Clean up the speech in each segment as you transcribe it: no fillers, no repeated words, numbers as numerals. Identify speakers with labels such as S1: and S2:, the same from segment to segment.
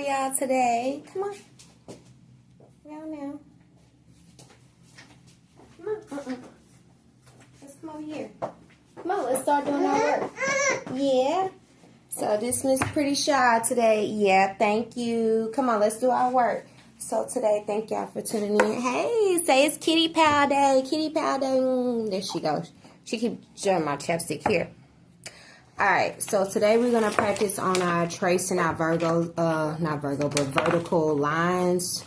S1: y'all today? Come on. Now. Come on. Let's come over here. Come on, let's start doing our work. Yeah. So this Miss Pretty Shai today. Yeah, thank you. Come on, let's do our work. So today, thank y'all for tuning in. Hey, say it's Kitty Pal Day. Kitty Pal Day. There she goes. She keeps showing my chapstick here. Alright, so today we're going to practice on our tracing our vertical lines.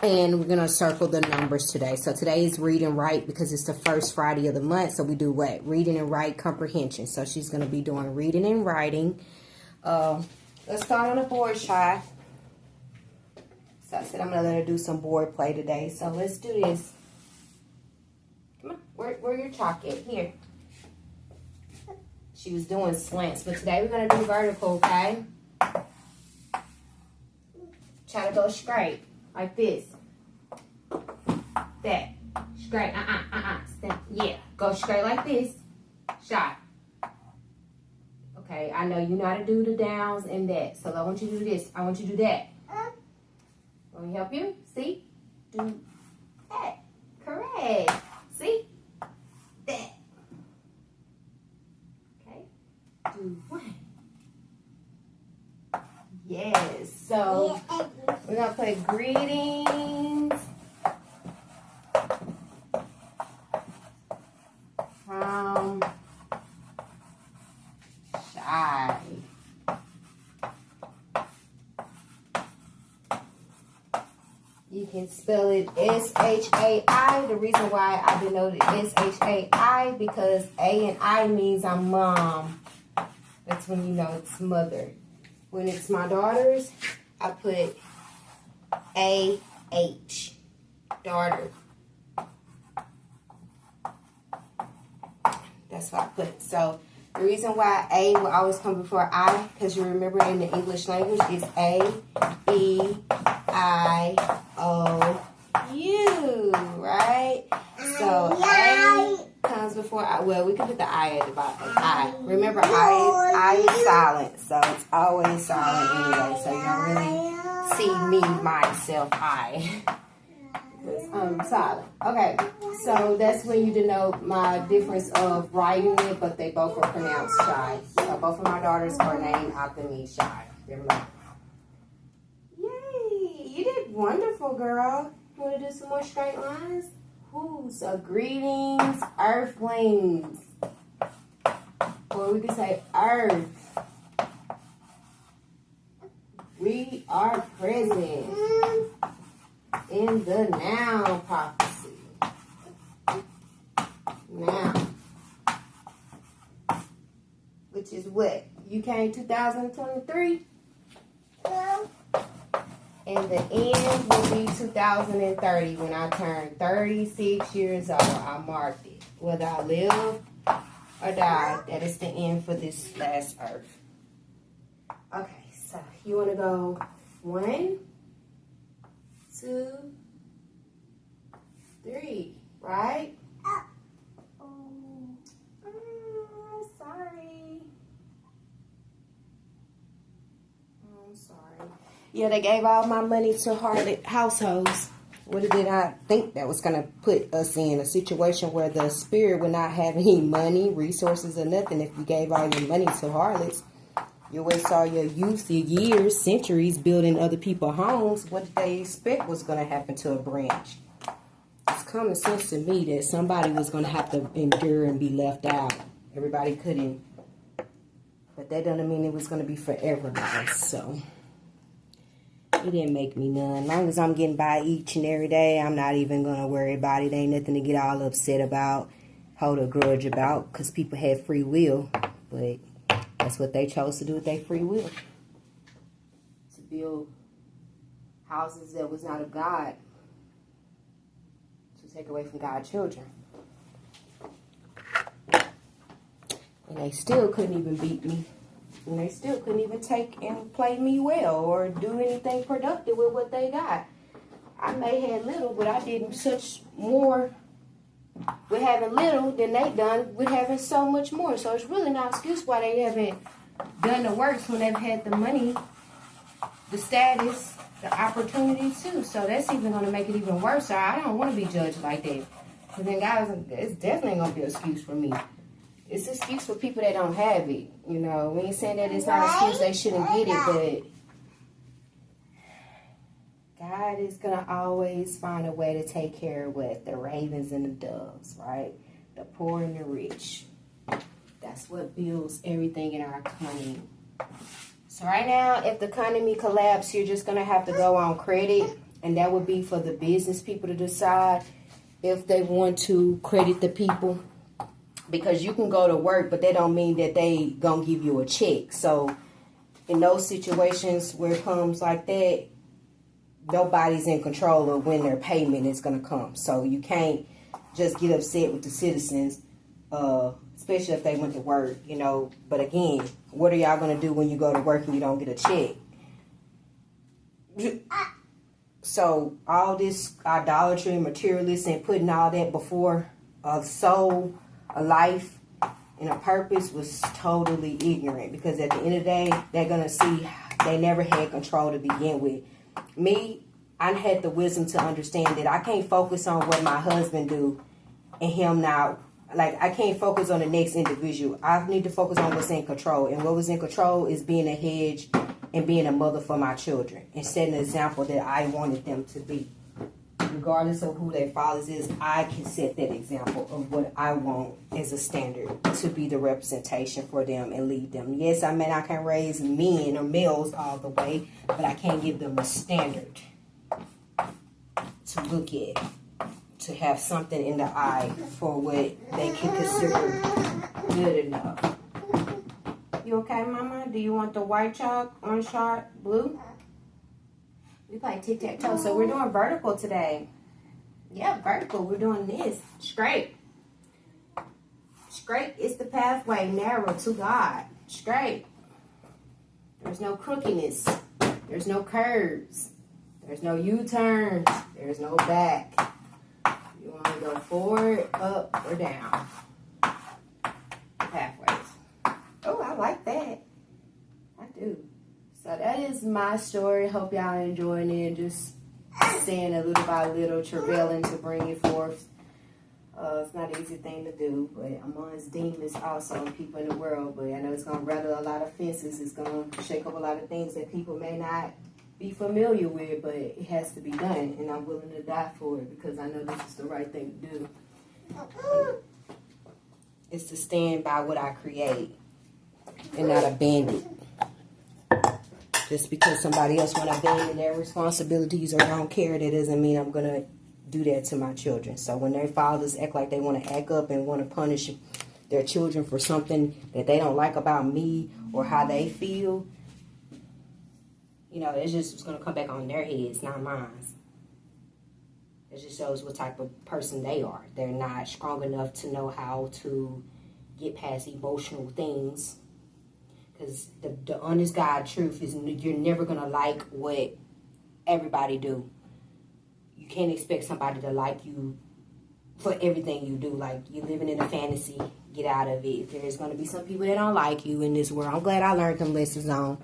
S1: And we're going to circle the numbers today. So today is read and write because it's the first Friday of the month. So we do what? Reading and write comprehension. So she's going to be doing reading and writing. Let's start on the board, Shai. So I said I'm going to let her do some board play today. So let's do this. Come on. Where your chalk at? Here. She was doing slants, but today we're going to do vertical, okay? Try to go straight, like this. That. Straight. Yeah. Go straight like this. Shot. Okay, I know you know how to do the downs and that. So I want you to do this. I want you to do that. Let me help you. See? Do that. Correct. See? That. Okay. Do one. Yes. So we're going to play greetings from Shai. You can spell it S-H-A-I. The reason why I denoted S-H-A-I because A and I means I'm mom. That's when you know it's mother. When it's my daughters, I put A-H. Daughter. That's what I put. So the reason why A will always come before I, because you remember in the English language, is A-E-I-O-U, right? So A comes before I. Well, we can put the I at the bottom. I. Remember, I is silent, so it's always silent anyway. So you don't really see me, myself, I. Because I'm silent. Okay, so that's when you denote my difference of writing it, but they both are pronounced Shai. So both of my daughters are named after me, Shai. Remember? Yay! You did wonderful, girl. You want to do some more straight lines? Ooh, so greetings, earthlings. Or we could say earth. We are present in the now prophecy. Now. Which is what? UK 2023? No. And the end will be 2030 when I turn 36 years old. I marked it. Whether I live or die, that is the end for this last earth. Okay, so you want to go 1, 2, 3, right? Sorry. I'm sorry. Yeah, they gave all my money to harlot households. What did I think that was going to put us in a situation where the spirit would not have any money, resources, or nothing if you gave all your money to harlots? You waste all your youth, your years, centuries building other people's homes. What did they expect was going to happen to a branch? It's common sense to me that somebody was going to have to endure and be left out. Everybody couldn't. But that doesn't mean it was going to be forever, guys. So it didn't make me none. As long as I'm getting by each and every day, I'm not even going to worry about it. Ain't nothing to get all upset about, hold a grudge about, because people had free will. But that's what they chose to do with their free will. To build houses that was not of God. To take away from God's children. And they still couldn't even beat me. And they still couldn't even take and play me well or do anything productive with what they got. I may have little, but I did such more with having little than they done with having so much more. So it's really not an excuse why they haven't done the works when they've had the money, the status, the opportunity too. So that's even going to make it even worse. So I don't want to be judged like that. But then, guys, it's definitely going to be an excuse for me. It's an excuse for people that don't have it. You know, we ain't saying that it's not an excuse they shouldn't get it, but God is going to always find a way to take care of what? The ravens and the doves, right? The poor and the rich. That's what builds everything in our economy. So right now, if the economy collapses, you're just going to have to go on credit. And that would be for the business people to decide if they want to credit the people. Because you can go to work, but that don't mean that they going to give you a check. So in those situations where it comes like that, nobody's in control of when their payment is going to come. So you can't just get upset with the citizens, especially if they went to work, you know. But again, what are y'all going to do when you go to work and you don't get a check? So all this idolatry and materialism and putting all that before a soul, a life, and a purpose was totally ignorant. Because at the end of the day, they're going to see they never had control to begin with. Me, I had the wisdom to understand that I can't focus on what my husband do and him now. Like, I can't focus on the next individual. I need to focus on what's in control. And what was in control is being a hedge and being a mother for my children. And setting an example that I wanted them to be. Regardless of who their fathers is, I can set that example of what I want as a standard to be the representation for them and lead them. Yes, I mean, I can raise men or males all the way, but I can't give them a standard to look at, to have something in the eye for what they can consider good enough. You okay, Mama? Do you want the white chalk, orange chalk, blue? We play tic-tac-toe. So we're doing vertical today. Yeah, vertical. We're doing this. Straight. Straight is the pathway, narrow to God. Straight. There's no crookedness. There's no curves. There's no U-turns. There's no back. You want to go forward, up, or down. Pathways. Oh, I like that. I do. So that is my story. Hope y'all enjoying it. Just saying a little by little, travailing to bring it forth. It's not an easy thing to do, but amongst demons also and people in the world. But I know it's going to rattle a lot of fences. It's going to shake up a lot of things that people may not be familiar with, but it has to be done. And I'm willing to die for it because I know this is the right thing to do. It's to stand by what I create and not abandon. Just because somebody else want to abandon their responsibilities or don't care, that doesn't mean I'm going to do that to my children. So when their fathers act like they want to act up and want to punish their children for something that they don't like about me or how they feel, you know, it's just going to come back on their heads, not mine. It just shows what type of person they are. They're not strong enough to know how to get past emotional things. Because the honest God truth is you're never going to like what everybody do. You can't expect somebody to like you for everything you do. Like, you're living in a fantasy. Get out of it. There's going to be some people that don't like you in this world. I'm glad I learned them lessons on.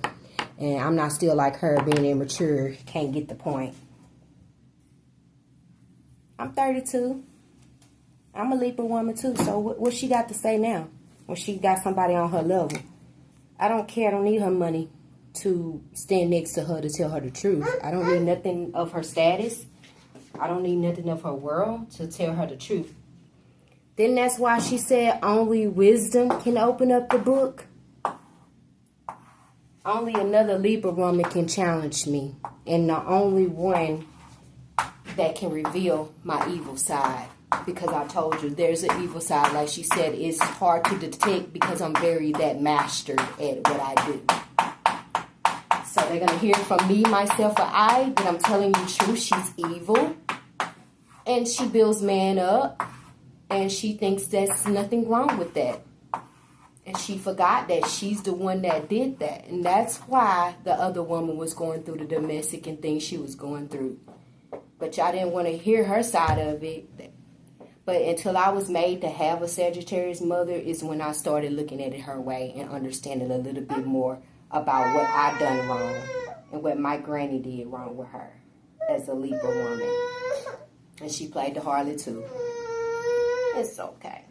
S1: And I'm not still like her, being immature. Can't get the point. I'm 32. I'm a Libra woman too. So what she got to say now? When she got somebody on her level? I don't care. I don't need her money to stand next to her to tell her the truth. I don't need nothing of her status. I don't need nothing of her world to tell her the truth. Then that's why she said only wisdom can open up the book. Only another Libra woman can challenge me. And the only one that can reveal my evil side. Because I told you, there's an evil side. Like she said, it's hard to detect because I'm very that mastered at what I do. So they're going to hear from me, myself, or I, that I'm telling you truth. She's evil. And she builds man up. And she thinks there's nothing wrong with that. And she forgot that she's the one that did that. And that's why the other woman was going through the domestic and things she was going through. But y'all didn't want to hear her side of it. But until I was made to have a Sagittarius mother is when I started looking at it her way and understanding a little bit more about what I done wrong and what my granny did wrong with her as a Libra woman. And she played the harlot too. It's okay.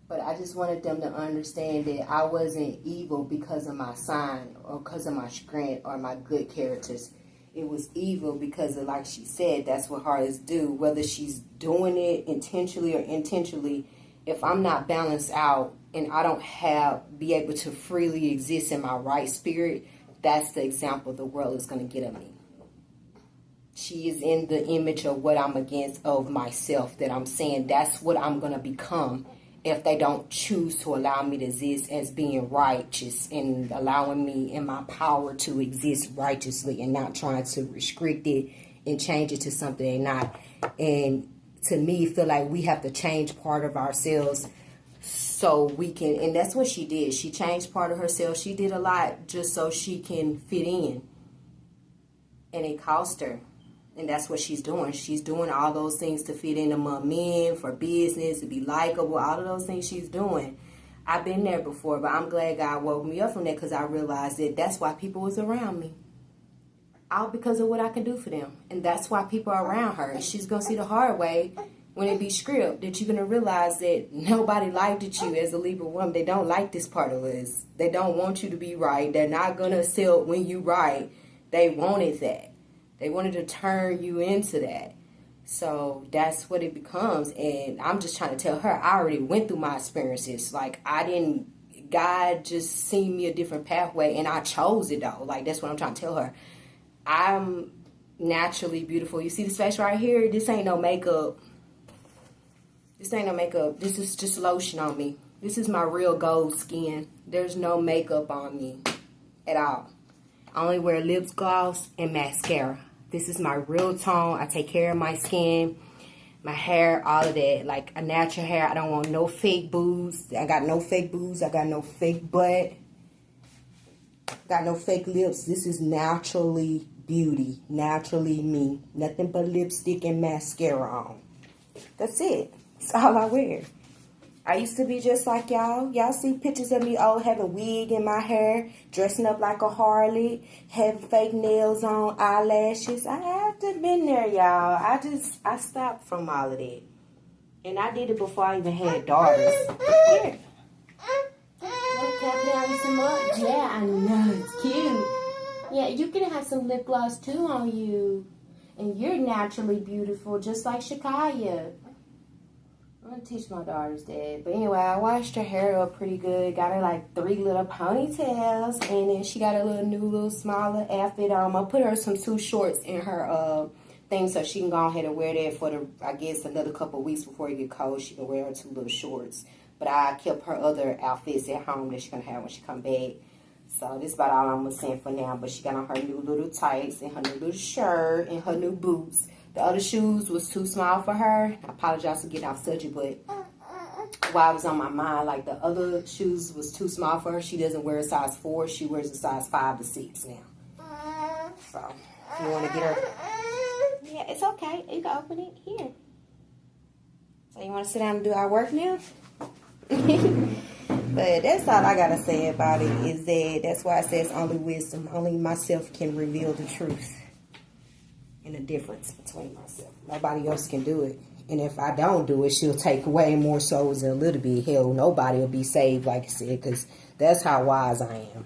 S1: But I just wanted them to understand that I wasn't evil because of my sign or because of my strength or my good characters. It was evil because of, like she said, that's what harlots do. Whether she's doing it intentionally or intentionally, if I'm not balanced out and I don't be able to freely exist in my right spirit, that's the example the world is going to get of me. She is in the image of what I'm against of myself, that I'm saying that's what I'm going to become if they don't choose to allow me to exist as being righteous and allowing me in my power to exist righteously and not trying to restrict it and change it to something they're not. And to me, feel like we have to change part of ourselves so we can, and that's what she did. She changed part of herself. She did a lot just so she can fit in. And it cost her. And that's what she's doing. She's doing all those things to fit in among men, for business, to be likable, all of those things she's doing. I've been there before, but I'm glad God woke me up from that because I realized that that's why people was around me. All because of what I can do for them. And that's why people are around her. She's going to see the hard way when it be script, that you're going to realize that nobody liked you as a Libra woman. They don't like this part of us. They don't want you to be right. They're not going to sell when you right. They wanted that. They wanted to turn you into that. So that's what it becomes. And I'm just trying to tell her, I already went through my experiences. Like, God just seen me a different pathway and I chose it though. Like, that's what I'm trying to tell her. I'm naturally beautiful. You see this face right here? This ain't no makeup. This ain't no makeup. This is just lotion on me. This is my real gold skin. There's no makeup on me at all. I only wear lip gloss and mascara. This is my real tone. I take care of my skin, my hair, all of that. Like a natural hair. I don't want no fake boobs. I got no fake boobs. I got no fake butt. Got no fake lips. This is naturally beauty. Naturally me. Nothing but lipstick and mascara on. That's it. That's all I wear. I used to be just like y'all. Y'all see pictures of me having a wig in my hair, dressing up like a harlot, having fake nails on, eyelashes. I have to been there, y'all. I stopped from all of that. And I did it before I even had daughters. Here. Look, down some more. Yeah, I know. It's cute. Yeah, you can have some lip gloss too on you. And you're naturally beautiful, just like Shakaya. I'm going to teach my daughters that. But anyway, I washed her hair up pretty good. Got her like 3 little ponytails. And then she got a little smaller outfit on. I'll put her some 2 shorts in her thing so she can go ahead and wear that for I guess another couple of weeks before it get cold. She can wear her 2 little shorts. But I kept her other outfits at home that she's going to have when she come back. So this is about all I'm going to send for now. But she got on her new little tights and her new little shirt and her new boots. The other shoes was too small for her. I apologize for getting off subject, but while I was on my mind, like the other shoes was too small for her. She doesn't wear a size 4. She wears a size 5 to 6 now. So if you want to get her, yeah, it's okay. You can open it here. So you want to sit down and do our work now? But that's all I got to say about it is that that's why it says only wisdom. Only myself can reveal the truth. And the difference between myself. Nobody else can do it. And if I don't do it, she'll take way more souls than a little bit. Hell, nobody will be saved, like I said, because that's how wise I am.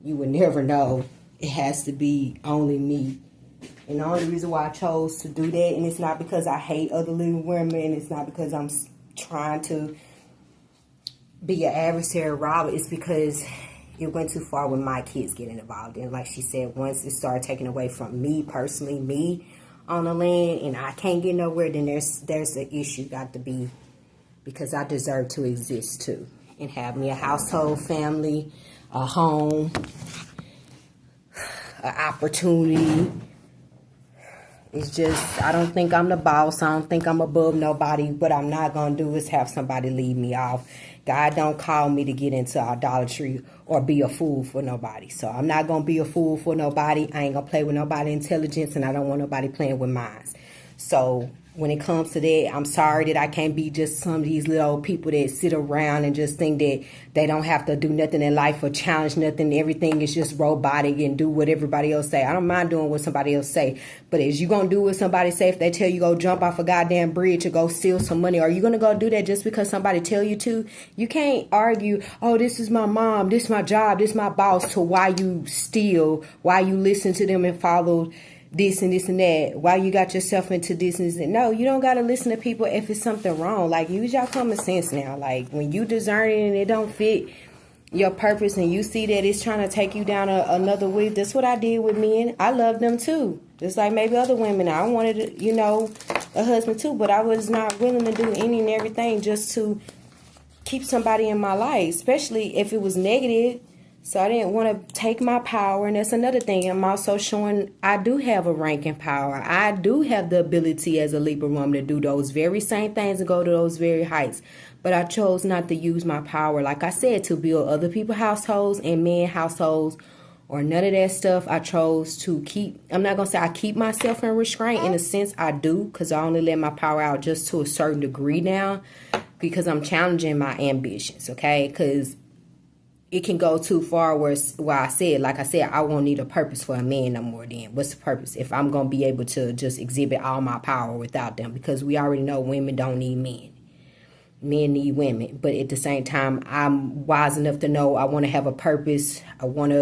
S1: You would never know. It has to be only me. And the only reason why I chose to do that, and it's not because I hate other little women, it's not because I'm trying to be an adversary robber, it's because it went too far with my kids getting involved. And like she said, once it started taking away from me personally, me on the land, and I can't get nowhere, then there's an issue got to be, because I deserve to exist too. And have me a household, family, a home, an opportunity. It's just, I don't think I'm the boss. I don't think I'm above nobody. What I'm not going to do is have somebody lead me off. God don't call me to get into idolatry or be a fool for nobody. So I'm not going to be a fool for nobody. I ain't going to play with nobody's intelligence, and I don't want nobody playing with mine. So when it comes to that, I'm sorry that I can't be just some of these little people that sit around and just think that they don't have to do nothing in life or challenge nothing. Everything is just robotic and do what everybody else say. I don't mind doing what somebody else say. But is you going to do what somebody say if they tell you go jump off a goddamn bridge or go steal some money? Are you going to go do that just because somebody tell you to? You can't argue, oh, this is my mom, this is my job, this is my boss, to why you steal, why you listen to them and follow this and this and that, why you got yourself into this and this and no, you don't got to listen to people if it's something wrong. Like, use your common sense now. Like, when you discern it and it don't fit your purpose and you see that it's trying to take you down another way, that's what I did with men. I love them too, just like maybe other women. I wanted, you know, a husband too, but I was not willing to do any and everything just to keep somebody in my life, especially if it was negative. So I didn't want to take my power. And that's another thing. I'm also showing I do have a rank and power. I do have the ability as a Libra woman to do those very same things and go to those very heights. But I chose not to use my power, like I said, to build other people's households and men households or none of that stuff. I chose to keep, I'm not going to say I keep myself in restraint. In a sense, I do, because I only let my power out just to a certain degree now because I'm challenging my ambitions, okay? Because it can go too far where I said, like I said, I won't need a purpose for a man no more then. What's the purpose if I'm going to be able to just exhibit all my power without them? Because we already know women don't need men. Men need women. But at the same time, I'm wise enough to know I want to have a purpose. I want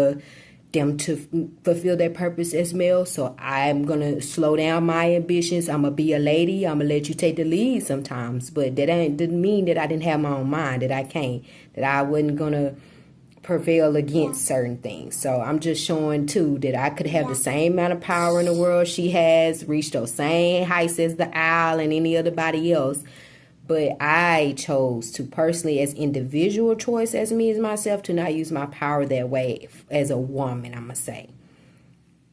S1: them to fulfill their purpose as male. So I'm going to slow down my ambitions. I'm going to be a lady. I'm going to let you take the lead sometimes. But that didn't mean that I didn't have my own mind, that I can't, that I wasn't going to prevail against certain things. So I'm just showing too that I could have the same amount of power in the world she has, reach those same heights as the owl and anybody else. But I chose to personally, as individual choice as me as myself, to not use my power that way as a woman, I'm gonna say,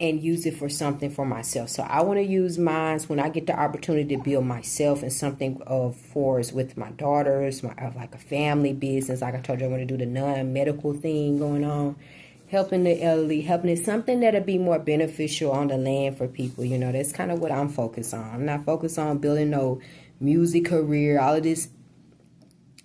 S1: and use it for something for myself. So I want to use mine when I get the opportunity to build myself and something for us with my daughters, like a family business. Like I told you, I want to do the non-medical thing going on, helping the elderly, helping it, something that'll be more beneficial on the land for people. You know, that's kind of what I'm focused on. I'm not focused on building no music career, all of this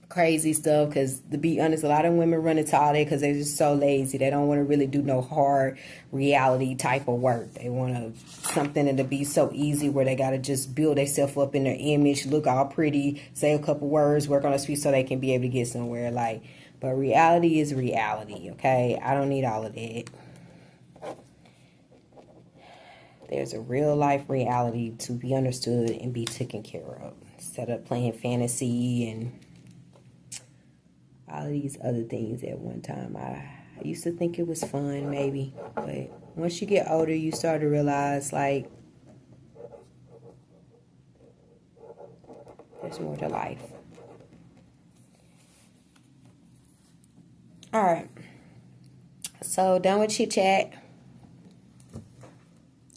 S1: crazy stuff, because to be honest, a lot of women run into all that because they're just so lazy. They don't want to really do no hard reality type of work. They want something that'll be so easy where they got to just build themselves up in their image, look all pretty, say a couple words, work on their speech so they can be able to get somewhere. Like, but reality is reality, okay? I don't need all of that. There's a real life reality to be understood and be taken care of, instead of playing fantasy and all of these other things at one time. I used to think it was fun, maybe. But once you get older, you start to realize, like, there's more to life. All right. So, done with chit chat.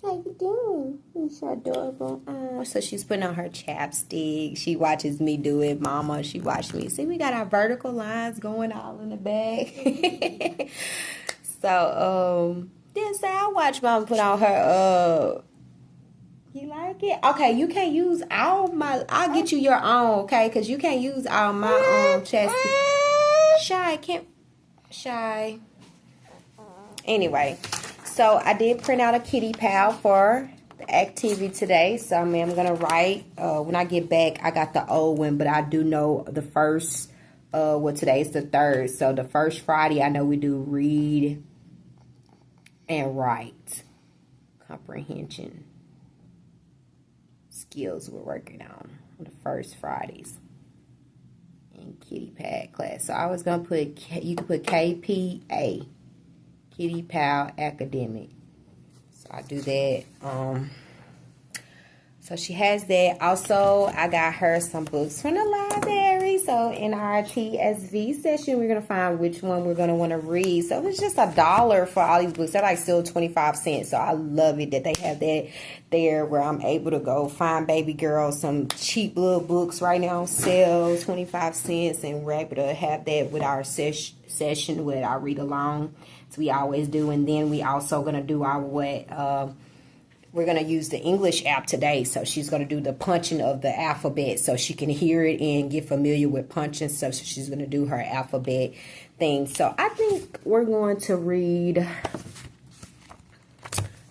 S1: How you doing? You're so adorable. So she's putting on her chapstick. She watches me do it. Mama, she watched me. See, we got our vertical lines going all in the back. So, then say I watch Mama put on her, you like it? Okay, you can't use all my, I'll get you your own, okay? Because you can't use all my own chapstick. Shai. Anyway. So I did print out a kitty pal for the activity today. So I'm going to write. When I get back, I got the old one. But I do know the first, today is the 3rd. So the first Friday, I know we do read and write comprehension skills we're working on the first Fridays in kitty pad class. So I was going to put, you can put KPA. Kitty Pal Academic. So I do that. So she has that. Also, I got her some books from the library. So in our TSV session, we're going to find which one we're going to want to read. So it's just $1 for all these books. They're like still 25 cents. So I love it that they have that there where I'm able to go find baby girl some cheap little books right now on sale, 25 cents. And we're able to have that with our session with our read along. So we always do. And then we also going to do our we're going to use the English app today. So she's going to do the punching of the alphabet so she can hear it and get familiar with punching stuff. So she's going to do her alphabet thing. So I think we're going to read,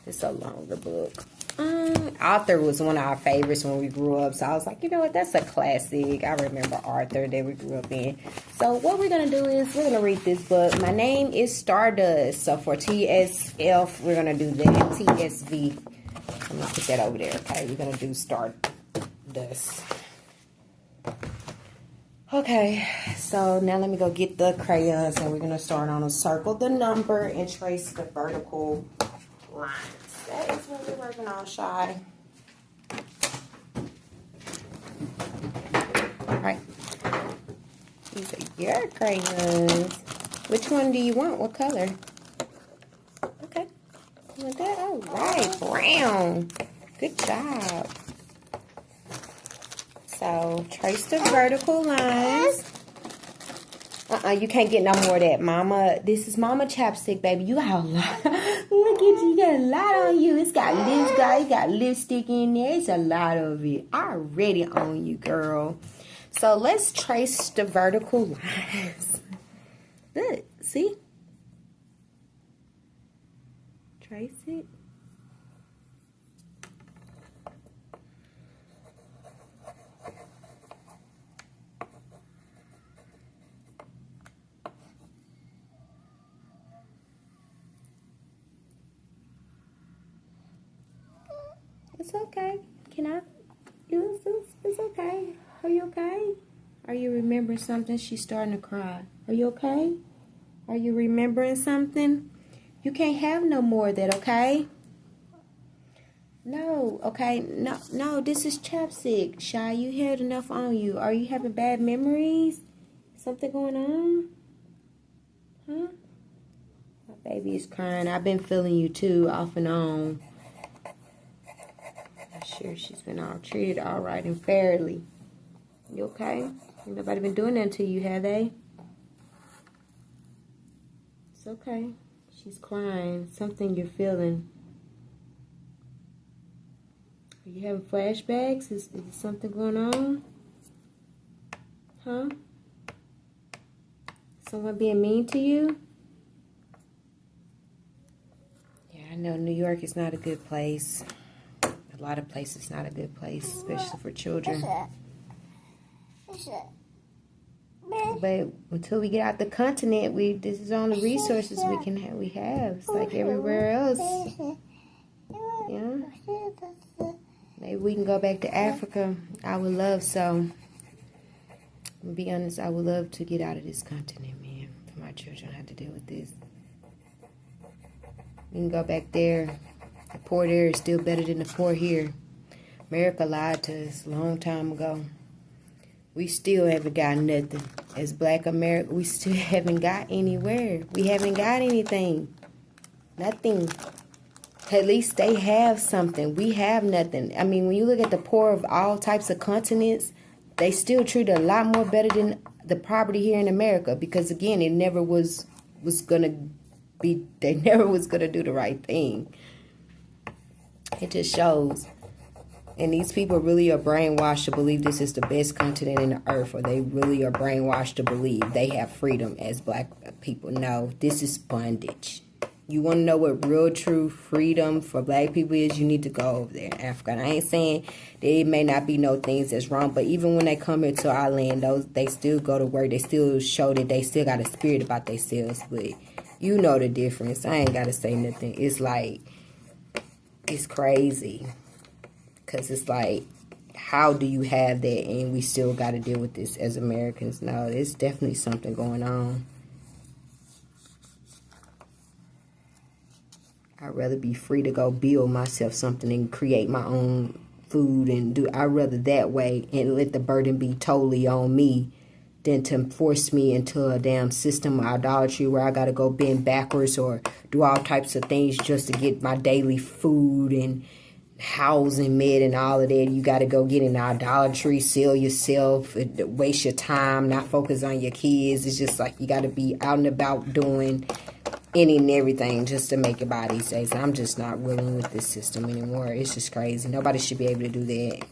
S1: it's a longer book. Arthur was one of our favorites when we grew up. So I was like, you know what, that's a classic. I remember Arthur that we grew up in. So what we're going to do is we're going to read this book. My name is Stardust. So for TSF, we're going to do the TSV. I'm going to put that over there, okay? We're going to do Stardust. Okay, so now let me go get the crayons, and we're going to start on a circle the number and trace the vertical lines. That is what we're working on, Shai. All right. These are your crayons. Which one do you want? What color? Okay. You want that? All right. Brown. Good job. So, trace the vertical lines. You can't get no more of that, Mama. This is Mama chapstick, baby. You got a lot. Look at you. You got a lot on you. It's got lipstick. You got lipstick in there. It's a lot of it. Already on you, girl. So let's trace the vertical lines. Good. See? Trace it. It's okay. Can I do this? It's okay. Are you okay? Are you remembering something? She's starting to cry. Are you okay? Are you remembering something? You can't have no more of that, okay? No, okay. No, this is chapstick. Shai, you had enough on you. Are you having bad memories? Something going on? Huh? My baby is crying. I've been feeling you too, off and on. Sure, she's been all treated all right and fairly. You okay? Ain't nobody been doing that to you, have they? It's okay. She's crying. Something you're feeling. Are you having flashbacks? Is something going on? Huh? Someone being mean to you? Yeah, I know New York is not a good place. A lot of places not a good place, especially for children. But until we get out the continent, this is all the resources we have. It's like everywhere else. Yeah. Maybe we can go back to Africa. I would love so. To be honest, I would love to get out of this continent, man. For my children have to deal with this. We can go back there. The poor there is still better than the poor here. America lied to us a long time ago. We still haven't got nothing. As Black America, we still haven't got anywhere. We haven't got anything. Nothing. At least they have something. We have nothing. I mean, when you look at the poor of all types of continents, they still treat a lot more better than the poverty here in America. Because, again, it never was going to be, they never was going to do the right thing. It just shows. And these people really are brainwashed to believe this is the best continent in the earth, or they really are brainwashed to believe they have freedom as Black people. No, this is bondage. You want to know what real true freedom for Black people is, you need to go over there in Africa. And I ain't saying there may not be no things that's wrong, but even when they come into our land, they still go to work. They still show that they still got a spirit about themselves. But you know the difference. I ain't got to say nothing. It's like, it's crazy. Because it's like, how do you have that and we still got to deal with this as Americans? No, there's definitely something going on. I'd rather be free to go build myself something and create my own food and do. I'd rather that way and let the burden be totally on me than to force me into a damn system of idolatry where I got to go bend backwards or do all types of things just to get my daily food and housing med and all of that. You got to go get in idolatry, sell yourself, waste your time, not focus on your kids. It's just like you got to be out and about doing any and everything just to make it by these days. I'm just not willing with this system anymore. It's just crazy. Nobody should be able to do that.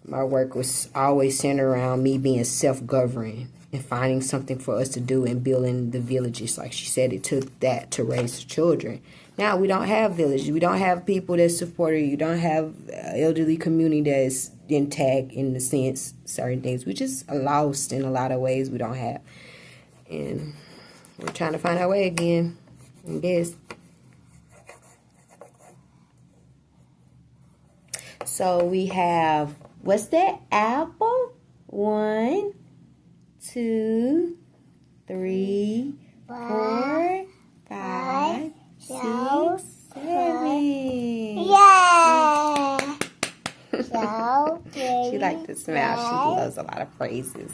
S1: My work was always centered around me being self-governing and finding something for us to do and building the villages. Like she said, it took that to raise children. Now we don't have villages. We don't have people that support you. You don't have elderly community that's intact in the sense certain things. We just lost in a lot of ways we don't have. And we're trying to find our way again, I guess. So we have, what's that? Apple? 1, 2, 3, 4, 5, 6, 7.
S2: Yeah. So
S1: She likes to smile. She loves a lot of phrases.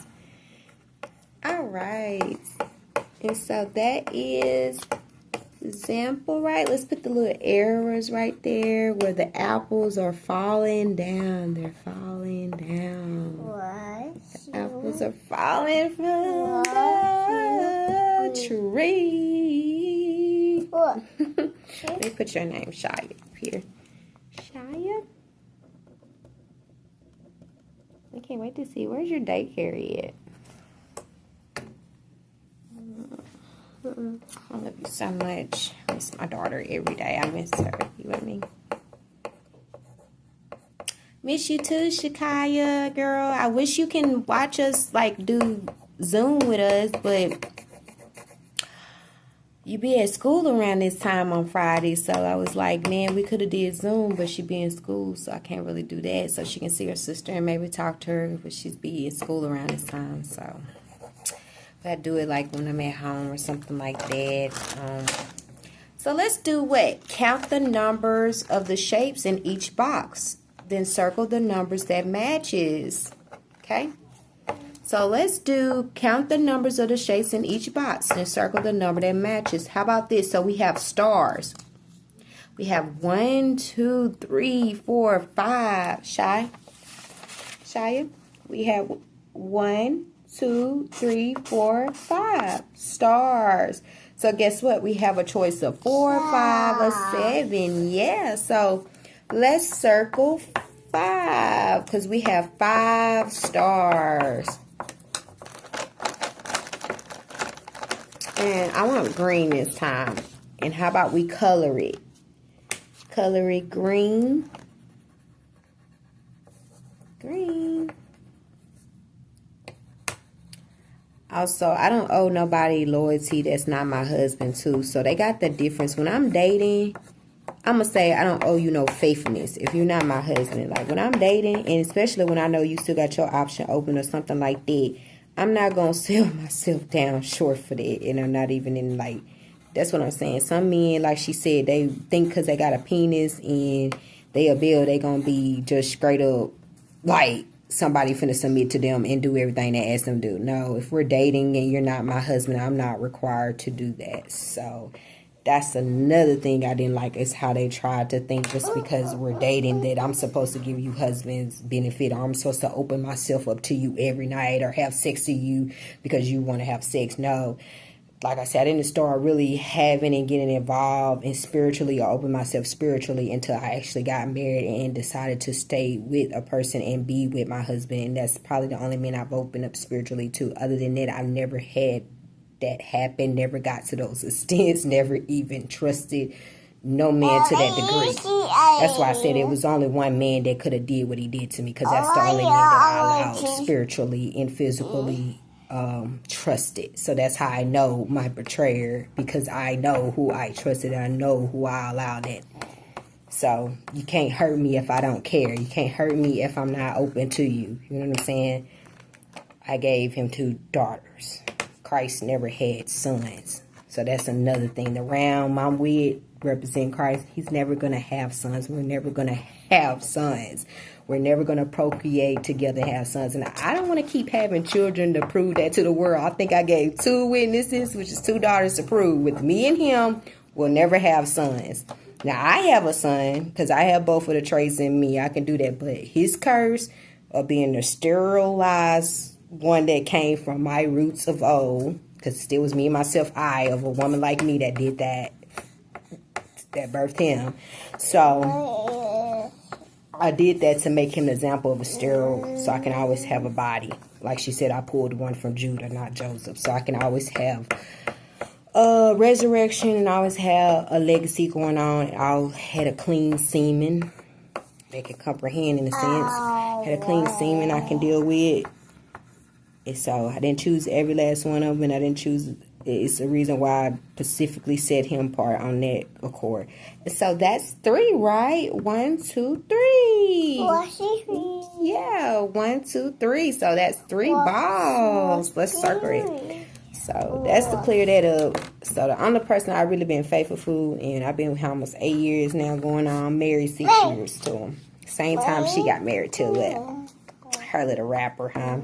S1: All right. And so that is example, right? Let's put the little arrows right there where the apples are falling down. They're falling down. The apples are falling from the tree. Let me put your name, Shai, up here. Shia? I can't wait to see. Where's your daycare at? I love you so much. I miss my daughter every day. I miss her. You with me? Miss you too, Shakaya, girl. I wish you can watch us, like, do Zoom with us, but you be at school around this time on Friday, so I was like, man, we could have did Zoom, but she be in school, so I can't really do that, so she can see her sister and maybe talk to her, but she's be in school around this time, so I do it like when I'm at home or something like that. So let's do what? Count the numbers of the shapes in each box. Then circle the numbers that matches. Okay? So let's do count the numbers of the shapes in each box. And circle the number that matches. How about this? So we have stars. We have 1, 2, 3, 4, 5. Shai? Shia? We have 1, 2, 3, 4, 5 stars. So guess what? We have a choice of 4, 5, or 7. Yeah. So let's circle 5 because we have 5 stars. And I want green this time. And how about we color it? Color it green. Green. Also, I don't owe nobody loyalty that's not my husband, too. So, they got the difference. When I'm dating, I'm going to say I don't owe you no faithfulness if you're not my husband. Like, when I'm dating, and especially when I know you still got your option open or something like that, I'm not going to sell myself down short for that. And I'm not even in, like, that's what I'm saying. Some men, like she said, they think because they got a penis and they a bill, they going to be just straight up, like, somebody finna submit to them and do everything they ask them to do. No, if we're dating and you're not my husband, I'm not required to do that. So that's another thing I didn't like is how they tried to think just because we're dating that I'm supposed to give you husband's benefit or I'm supposed to open myself up to you every night or have sex to you because you want to have sex. No. Like I said, I didn't start really having and getting involved in spiritually or open myself spiritually until I actually got married and decided to stay with a person and be with my husband. And that's probably the only man I've opened up spiritually to. Other than that, I've never had that happen, never got to those extents, never even trusted no man to that degree. That's why I said it was only one man that could have did what he did to me because that's the only man that I allowed spiritually and physically trusted. So that's how I know my betrayer because I know who I trusted and I know who I allowed it. So you can't hurt me if I don't care. You can't hurt me if I'm not open to you. You know what I'm saying? I gave him 2 daughters. Christ never had sons. So that's another thing. The realm I'm with represent Christ. He's never going to have sons. We're never going to have sons. We're never going to procreate together and have sons. And I don't want to keep having children to prove that to the world. I think I gave 2 witnesses, which is 2 daughters to prove. With me and him, we'll never have sons. Now, I have a son because I have both of the traits in me. I can do that. But his curse of being the sterilized one that came from my roots of old, because it still was me and myself, of a woman like me that did that birthed him. So I did that to make him an example of a sterile, so I can always have a body. Like she said, I pulled one from Judah, not Joseph. So I can always have a resurrection and always have a legacy going on. I had a clean semen. They can comprehend in a sense. Had a clean semen I can deal with. And so I didn't choose every last one of them. And I didn't choose. It's the reason why I specifically set him apart on that accord. And so that's 3, right? 1, 2, 3. Yeah, 1, 2, 3. So that's 3 balls. Let's circle it. So that's to clear that up. So the only person I really been faithful to, and I've been with him almost 8 years now, going on, married 6 years to him. Same time she got married to her little rapper, huh?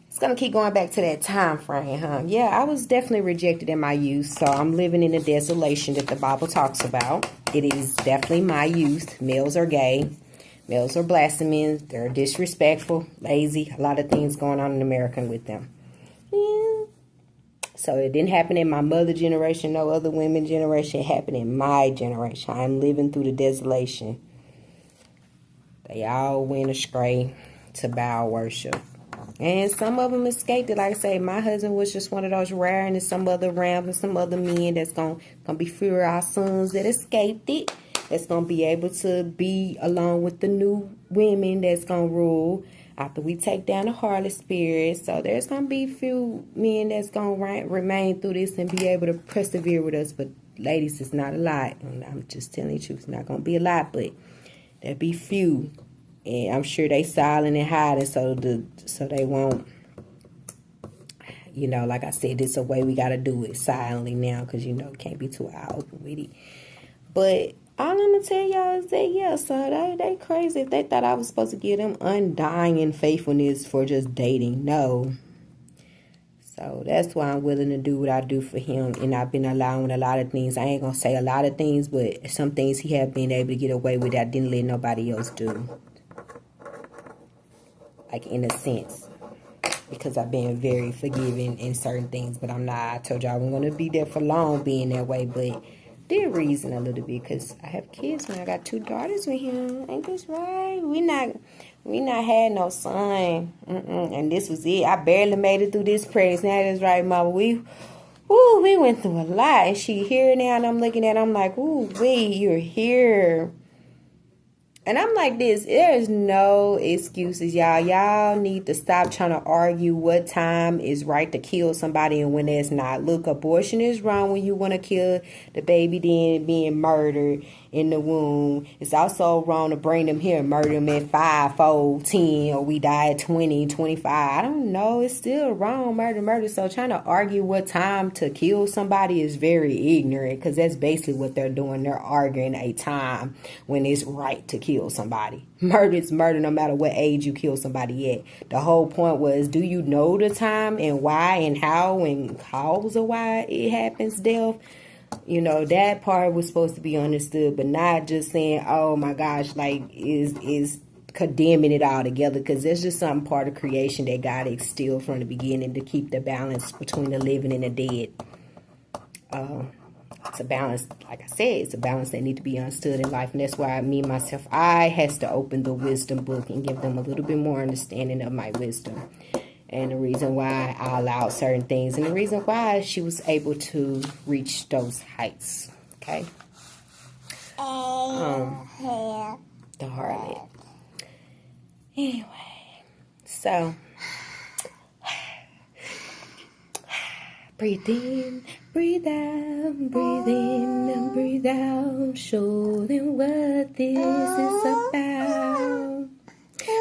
S1: It's gonna keep going back to that time frame, huh? Yeah, I was definitely rejected in my youth, so I'm living in the desolation that the Bible talks about. It is definitely my youth. Males are gay. Males are blasphemous. They're disrespectful, lazy. A lot of things going on in America with them. Yeah. So it didn't happen in my mother generation, no other women generation. It happened in my generation. I'm living through the desolation. They all went astray to Baal worship. And some of them escaped it. Like I say, my husband was just one of those rare, and there's some other rams and some other men that's gonna be few of our sons that escaped it. That's gonna be able to be along with the new women that's gonna rule after we take down the harlot spirit. So there's gonna be few men that's gonna remain through this and be able to persevere with us. But ladies, it's not a lot. And I'm just telling you the truth. It's not gonna be a lot, but there'll be few. And I'm sure they silent and hiding so they won't, like I said, it's a way we got to do it silently now, because, can't be too out open with it. But all I'm going to tell y'all is that, yeah, so they crazy if they thought I was supposed to give them undying faithfulness for just dating. No. So that's why I'm willing to do what I do for him. And I've been allowing a lot of things. I ain't going to say a lot of things, but some things he have been able to get away with that I didn't let nobody else do. Like, in a sense, because I've been very forgiving in certain things, but I'm not. I told y'all I wasn't going to be there for long being that way, but did reason a little bit, because I have kids and I got 2 daughters with him. Ain't this right? We not had no son. And this was it. I barely made it through this pregnancy. Now that's right, Mama. We went through a lot, and she here now, and I'm looking at her, I'm like, ooh, wait, you're here. And I'm like this, there's no excuses, y'all. Y'all need to stop trying to argue what time is right to kill somebody and when it's not. Look, abortion is wrong when you want to kill the baby then being murdered in the womb. It's also wrong to bring them here and murder them at 5, 4, 10, or we die at 20, 25. I don't know. It's still wrong, murder. So trying to argue what time to kill somebody is very ignorant, because that's basically what they're doing. They're arguing a time when it's right to kill somebody. Murder is murder no matter what age you kill somebody at. The whole point was, do you know the time and why and how and cause of why it happens, death? That part was supposed to be understood, but not just saying, oh my gosh, like is condemning it all together, because there's just some part of creation that God instilled from the beginning to keep the balance between the living and the dead. It's a balance, like I said, it's a balance that needs to be understood in life. And that's why I has to open the wisdom book and give them a little bit more understanding of my wisdom. And the reason why I allowed certain things, and the reason why she was able to reach those heights. Okay? The harlot. Anyway, so breathe in, breathe out, breathe in and breathe out. Show them what this is about.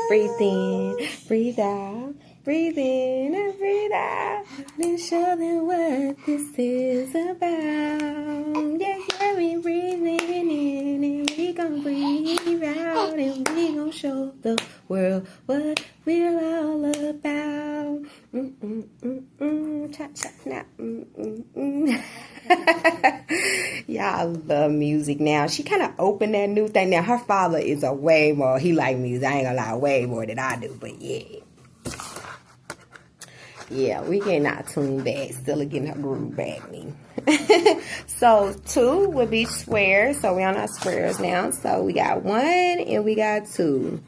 S1: Breathe in, breathe out, breathe in and breathe out. Then show them what this is about. Yeah, we breathing in and we gon' breathe out, and we gon' show the world what we're all about. Cha-cha now. Y'all love music now. She kind of opened that new thing. Now, her father is a way more, he like music. I ain't gonna lie, way more than I do, but yeah. Yeah, we getting our tune back. Still getting her groove back, me. So 2 would be squares. So we on our squares now. So we got 1 and we got 2.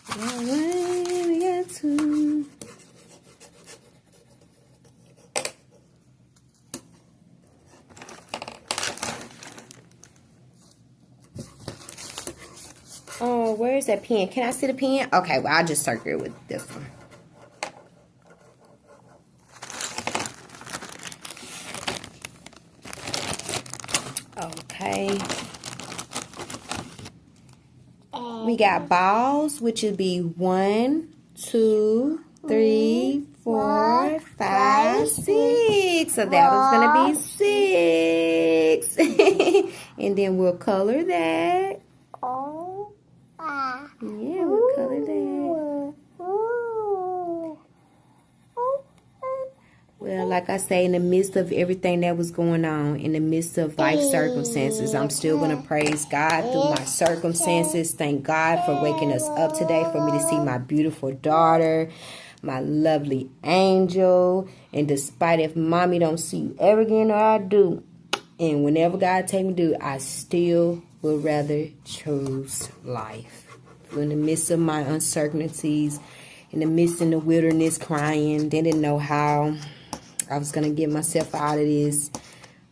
S1: We got 1 and we got 2. Oh, where's that pen? Can I see the pen? Okay, well, I'll just circle it with this one. Okay. We got balls, which would be 1, 2, 3, 4, 5, 6. So that was going to be 6. And then we'll color that. Yeah, we'll color that. Well, like I say, in the midst of everything that was going on, in the midst of life circumstances, I'm still going to praise God through my circumstances. Thank God for waking us up today, for me to see my beautiful daughter, my lovely angel. And despite if mommy don't see you ever again, or I do, and whenever God take me to do, I still would rather choose life. In the midst of my uncertainties, in the midst of the wilderness, crying, didn't know how I was going to get myself out of this,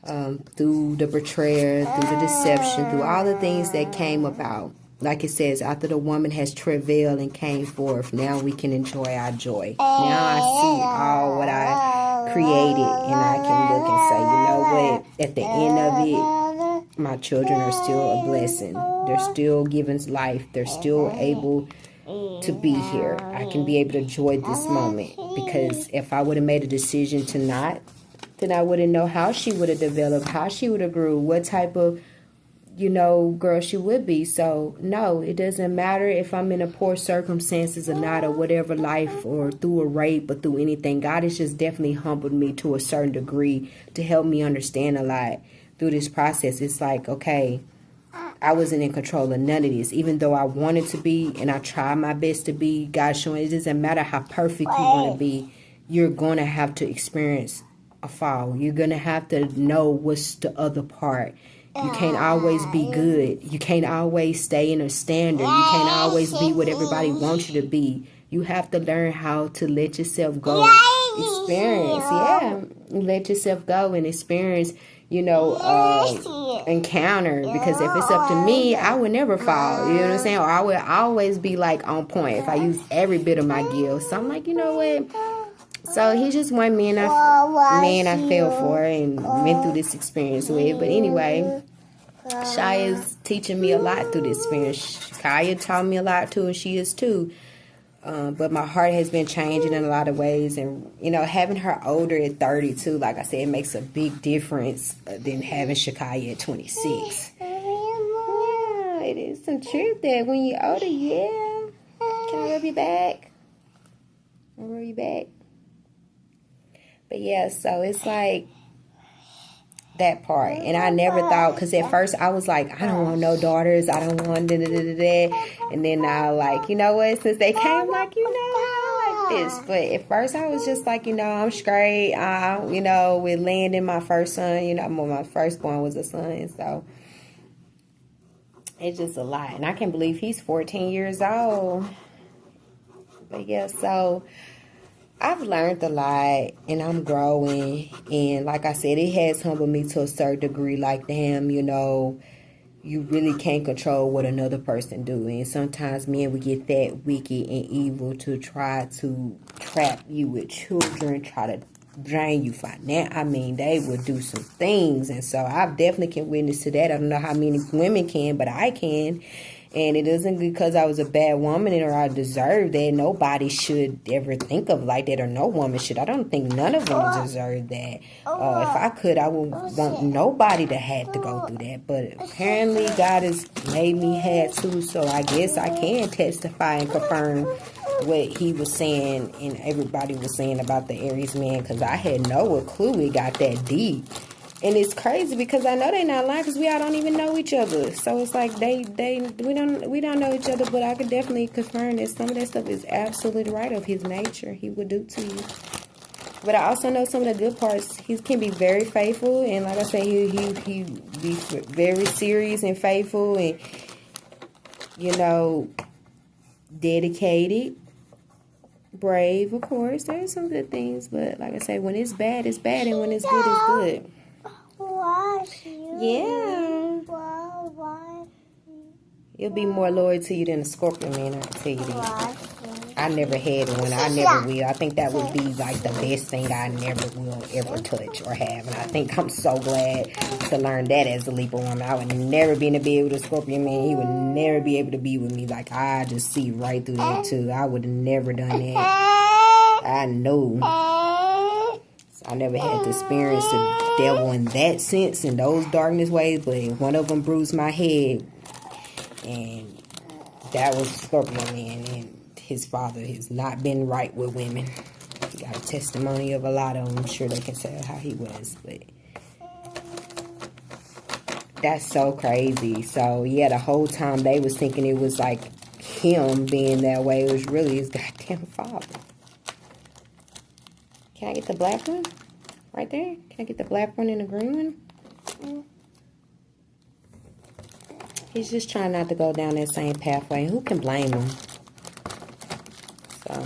S1: through the betrayal, through the deception, through all the things that came about. Like it says, after the woman has travailed and came forth, now we can enjoy our joy. Now I see all what I created, and I can look and say, you know what, at the end of it, my children are still a blessing. They're still given life. They're still able to be here. I can be able to enjoy this moment, because if I would have made a decision to not, then I wouldn't know how she would have developed, how she would have grew, what type of, girl she would be. So no, it doesn't matter if I'm in a poor circumstances or not, or whatever life, or through a rape, or through anything. God has just definitely humbled me to a certain degree to help me understand a lot through this process. It's like, okay, I wasn't in control of none of this, even though I wanted to be, and I tried my best to be. God showing it doesn't matter how perfect you want to be, you're going to have to experience a fall. You're going to have to know what's the other part. You can't always be good. You can't always stay in a standard. You can't always be what everybody wants you to be. You have to learn how to let yourself go. Experience, yeah. Let yourself go and experience, encounter. Because if it's up to me, I would never fall. You know what I'm saying? Or I would always be like on point if I use every bit of my gifts. So I'm like, you know what? So he's just one man I fell for and went through this experience with. But anyway, Shai is teaching me a lot through this experience. Kaya taught me a lot too, and she is too. But my heart has been changing in a lot of ways. And, having her older at 32, like I said, it makes a big difference than having Shakaya at 26. Yeah, it is some truth that when you're older, yeah. Can I rub your back? I'll rub your back. But yeah, so it's like that part. And I never thought, because at first I was like, I don't want no daughters. I don't want da-da-da-da-da. And then now, like, you know what? Since they came, like, I like this. But at first I was just like, I'm straight. With landing my first son, my firstborn was a son. So it's just a lot. And I can't believe he's 14 years old. But yeah, so I've learned a lot, and I'm growing, and like I said, it has humbled me to a certain degree. Like, damn, you really can't control what another person do, and sometimes men would get that wicked and evil to try to trap you with children, try to drain you financially. I mean, they would do some things, and so I definitely can witness to that. I don't know how many women can, but I can. And it isn't because I was a bad woman or I deserve that. Nobody should ever think of like that, or no woman should. I don't think none of them deserve that. If I could, I would want nobody to have to go through that. But apparently God has made me have to, so I guess I can testify and confirm what he was saying and everybody was saying about the Aries man, because I had no clue it got that deep. And it's crazy because I know they're not lying because we all don't even know each other. So it's like we don't know each other, but I could definitely confirm that some of that stuff is absolutely right of his nature. He would do to you. But I also know some of the good parts. He can be very faithful, and like I say, he be very serious and faithful, and dedicated, brave. Of course, there's some good things, but like I say, when it's bad, it's bad, and when it's good, it's good. Yeah. He'll be more loyal to you than a scorpion man, I can tell you that. I never had one. I never will. I think that would be like the best thing I never will ever touch or have. And I think I'm so glad to learn that as a Libra woman. I would never be in a bed with a scorpion man. He would never be able to be with me. Like, I just see right through that too. I would have never done that. I know. So I never had to experience the devil in that sense, in those darkness ways. But one of them bruised my head. And that was Scorpio man, and his father has not been right with women. He got a testimony of a lot of them. I'm sure they can say how he was, but that's so crazy. So yeah, the whole time they was thinking it was like him being that way. It was really his goddamn father. Can I get the black one? Right there? Can I get the black one and the green one? He's just trying not to go down that same pathway. Who can blame him? So,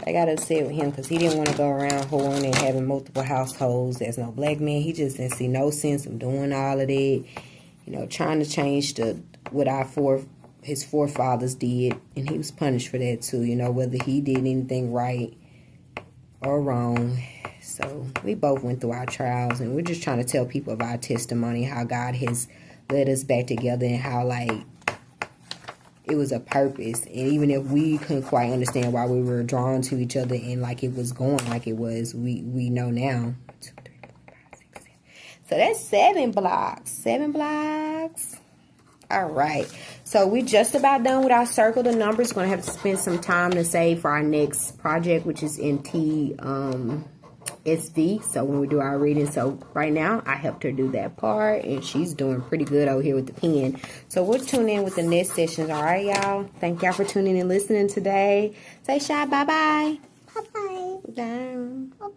S1: I got upset with him because he didn't want to go around whoring and having multiple households. There's no black man. He just didn't see no sense of doing all of that. Trying to change what his forefathers did. And he was punished for that too. Whether he did anything right or wrong. So, we both went through our trials. And we're just trying to tell people of our testimony. How God has led us back together, and how it was a purpose. And even if we couldn't quite understand why we were drawn to each other and it was going like it was, we know now. 2, 3, 4, 5, 6, 7. So that's 7 blocks. 7 blocks. All right. So we're just about done with our circle of numbers. We're going to have to spend some time to save for our next project, which is NT SV. So when we do our reading, so right now I helped her do that part, and she's doing pretty good over here with the pen. So we'll tune in with the next sessions. All right, y'all. Thank y'all for tuning in and listening today. Say Shai bye-bye.
S2: Bye-bye.
S1: Bye.